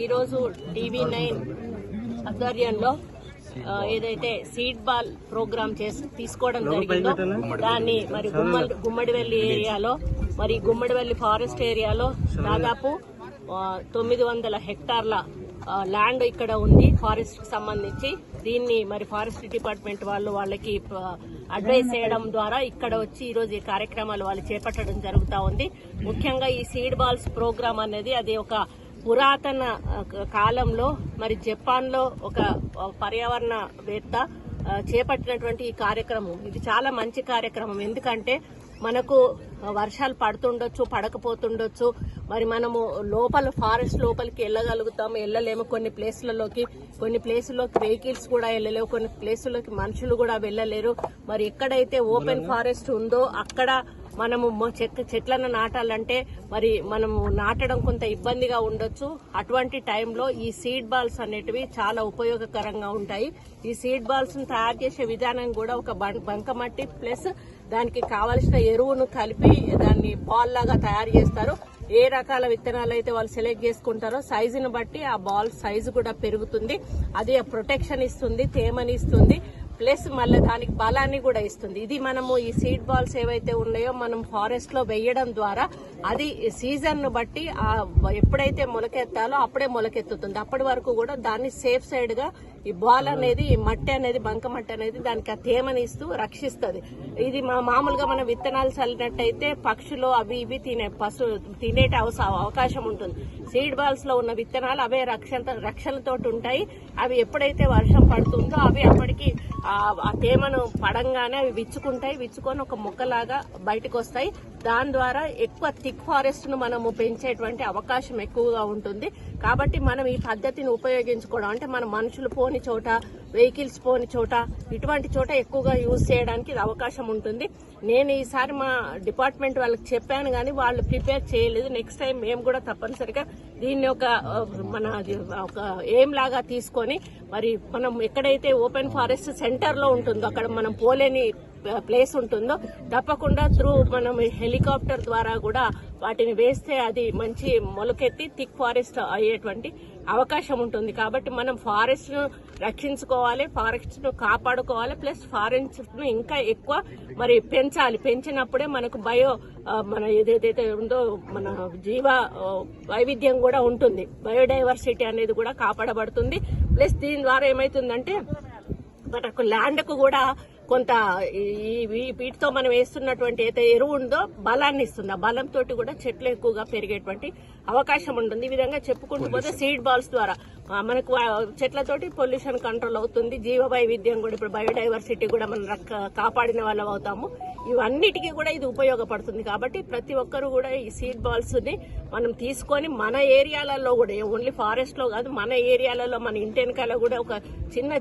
ఈరోజు TV9 ఆధ్వర్యంలో ఏదైతే సీడ్ బాల్ ప్రోగ్రామ్ తీసుకోవడం జరిగిందో దాన్ని మరి గుమ్మడివెల్లి ఏరియాలో మరి గుమ్మడివెల్లి ఫారెస్ట్ ఏరియాలో దాదాపు 900 హెక్టార్ల ల్యాండ్ ఇక్కడ ఉంది ఫారెస్ట్ కి సంబంధించి. దీన్ని మరి ఫారెస్ట్ డిపార్ట్మెంట్ వాళ్ళకి అడ్వైస్ చేయడం ద్వారా ఇక్కడ వచ్చి ఈరోజు ఈ కార్యక్రమాలు వాళ్ళు చేపట్టడం జరుగుతూ ఉంది. ముఖ్యంగా ఈ సీడ్ బాల్స్ ప్రోగ్రామ్ అనేది అది ఒక పురాతన కాలంలో మరి జపాన్ లో ఒక పర్యావరణవేత్త చేపట్టినటువంటి ఈ కార్యక్రమం. ఇది చాలా మంచి కార్యక్రమం. ఎందుకంటే మనకు వర్షాలు పడుతుండొచ్చు, పడకపోతుండొచ్చు, మరి మనము ఫారెస్ట్ లోపలికి వెళ్ళగలుగుతాము, వెళ్ళలేము. కొన్ని ప్లేసులలోకి వెహికల్స్ కూడా వెళ్ళలేవు, కొన్ని ప్లేసుల్లోకి మనుషులు కూడా వెళ్ళలేరు. మరి ఎక్కడైతే ఓపెన్ ఫారెస్ట్ ఉందో అక్కడ మనము చెట్లను నాటాలంటే మరి మనము నాటడం కొంత ఇబ్బందిగా ఉండొచ్చు. అటువంటి టైంలో ఈ సీడ్ బాల్స్ అనేటివి చాలా ఉపయోగకరంగా ఉంటాయి. ఈ సీడ్ బాల్స్ ను తయారు చేసే విధానం కూడా ఒక బంకమట్టి ప్లస్ దానికి కావలసిన ఎరువును కలిపి దాన్ని బాల్ లాగా తయారు చేస్తారు. ఏ రకాల విత్తనాలు అయితే వాళ్ళు సెలెక్ట్ చేసుకుంటారో సైజును బట్టి ఆ బాల్ సైజు కూడా పెరుగుతుంది. అది ప్రొటెక్షన్ ఇస్తుంది, తేమని ఇస్తుంది, ప్లస్ మళ్ళీ దానికి బలాన్ని కూడా ఇస్తుంది. ఇది మనము ఈ సీడ్ బాల్స్ ఏవైతే ఉన్నాయో మనం ఫారెస్ట్ లో వేయడం ద్వారా అది సీజన్ ను బట్టి ఎప్పుడైతే మొలకెత్తాలో అప్పుడే మొలకెత్తుతుంది. అప్పటి వరకు కూడా దాన్ని సేఫ్ సైడ్ గా ఈ బాల్ అనేది, ఈ మట్టి అనేది, బంకమట్టి అనేది దానికి ఆ తేమని ఇస్తూ రక్షిస్తుంది. ఇది మామూలుగా మనం విత్తనాలు చల్లినట్టయితే పక్షులు అవి ఇవి తినేట అవకాశం ఉంటుంది. సీడ్ బాల్స్ లో ఉన్న విత్తనాలు అవే రక్షణతోటి ఉంటాయి. అవి ఎప్పుడైతే వర్షం పడుతుందో అవి అప్పటికి ఆ తేమను పడంగానే అవి విచ్చుకొని ఒక మొక్కలాగా బయటకు వస్తాయి. దాని ద్వారా ఎక్కువ థిక్ ఫారెస్ట్ ను మనము పెంచేటువంటి అవకాశం ఎక్కువగా ఉంటుంది. కాబట్టి మనం ఈ పద్ధతిని ఉపయోగించుకోవడం అంటే మన మనుషులు పోని చోట, వెహికల్స్ పోని చోట, ఇటువంటి చోట ఎక్కువగా యూజ్ చేయడానికి అవకాశం ఉంటుంది. నేను ఈసారి మా డిపార్ట్మెంట్ వాళ్ళకి చెప్పాను కానీ వాళ్ళు ప్రిపేర్ చేయలేదు. నెక్స్ట్ టైం మేము కూడా తప్పనిసరిగా దీన్ని ఒక ఎయిమ్ లాగా తీసుకొని మరి మనం ఎక్కడైతే ఓపెన్ ఫారెస్ట్ సెంటర్ లో ఉంటుందో అక్కడ మనం పోలేని ప్లేస్ ఉంటుందో తప్పకుండా మనం హెలికాప్టర్ ద్వారా కూడా వాటిని వేస్తే అది మంచి మొలకెత్తి థిక్ ఫారెస్ట్ అయ్యేటువంటి అవకాశం ఉంటుంది. కాబట్టి మనం ఫారెస్ట్ ను రక్షించుకోవాలి, ఫారెస్ట్ ను కాపాడుకోవాలి, ప్లస్ ఫారెస్ట్ ను ఇంకా ఎక్కువ మరి పెంచినప్పుడే మనకు మన ఏదైతే ఉందో మన జీవ వైవిధ్యం కూడా ఉంటుంది, బయోడైవర్సిటీ అనేది కూడా కాపాడబడుతుంది. ప్లస్ దీని ద్వారా ఏమైతుందంటే మనకు ల్యాండ్ కు కూడా కొంత వీటితో మనం వేస్తున్నటువంటి ఏదైతే ఎరువు ఉందో బలాన్ని ఇస్తుంది. ఆ బలంతో కూడా చెట్లు ఎక్కువగా పెరిగేటువంటి అవకాశం ఉంటుంది. ఈ విధంగా చెప్పుకుంటూ పోతే సీడ్ బాల్స్ ద్వారా మనకు చెట్లతోటి పొల్యూషన్ కంట్రోల్ అవుతుంది, జీవ వైవిధ్యం కూడా, ఇప్పుడు బయోడైవర్సిటీ కూడా మనం కాపాడిన వాళ్ళం అవుతాము. ఇవన్నిటికీ కూడా ఇది ఉపయోగపడుతుంది. కాబట్టి ప్రతి ఒక్కరు కూడా ఈ సీడ్ బాల్స్ ని మనం తీసుకొని మన ఏరియాలలో కూడా, ఓన్లీ ఫారెస్ట్ లో కాదు, మన ఏరియాలలో మన ఇంటి వెనకాల కూడా ఒక చిన్న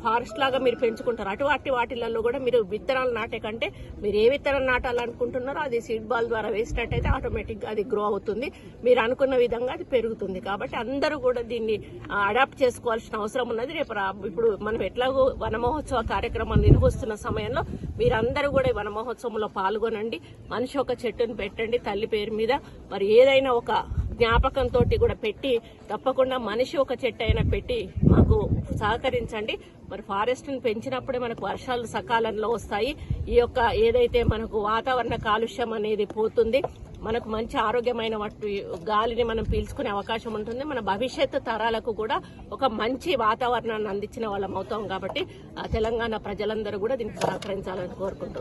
ఫారెస్ట్ లాగా మీరు పెంచుకుంటారు. అటువంటి వాటిలలో కూడా మీరు విత్తనాలు నాటే కంటే మీరు ఏ విత్తనం నాటాలనుకుంటున్నారో అది సీడ్ బాల్ ద్వారా వేసినట్టయితే ఆటోమేటిక్ గా అది గ్రో అవుతుంది. మీరు అనుకున్న విధంగా అది పెరుగుతుంది. కాబట్టి అందరూ కూడా దీన్ని అడాప్ట్ చేసుకోవాల్సిన అవసరం ఉన్నది. ఇప్పుడు మనం ఎట్లాగో వన మహోత్సవ కార్యక్రమాన్ని నిర్వహిస్తున్న సమయంలో మీరందరూ కూడా వన మహోత్సవంలో పాల్గొనండి. మనిషి ఒక చెట్టును పెట్టండి తల్లి పేరు మీద. మరి ఏదైనా ఒక జ్ఞాపకంతో కూడా పెట్టి తప్పకుండా మనిషి ఒక చెట్టు అయినా పెట్టి మాకు సహకరించండి. మరి ఫారెస్ట్ ను పెంచినప్పుడే మనకు వర్షాలు సకాలంలో వస్తాయి. ఈ యొక్క ఏదైతే మనకు వాతావరణ కాలుష్యం అనేది పోతుంది, మనకు మంచి ఆరోగ్యమైన గాలిని మనం పీల్చుకునే అవకాశం ఉంటుంది. మన భవిష్యత్తు తరాలకు కూడా ఒక మంచి వాతావరణాన్ని అందించిన వాళ్ళం అవుతాం. కాబట్టి తెలంగాణ ప్రజలందరూ కూడా దీనికి సహకరించాలని కోరుకుంటూ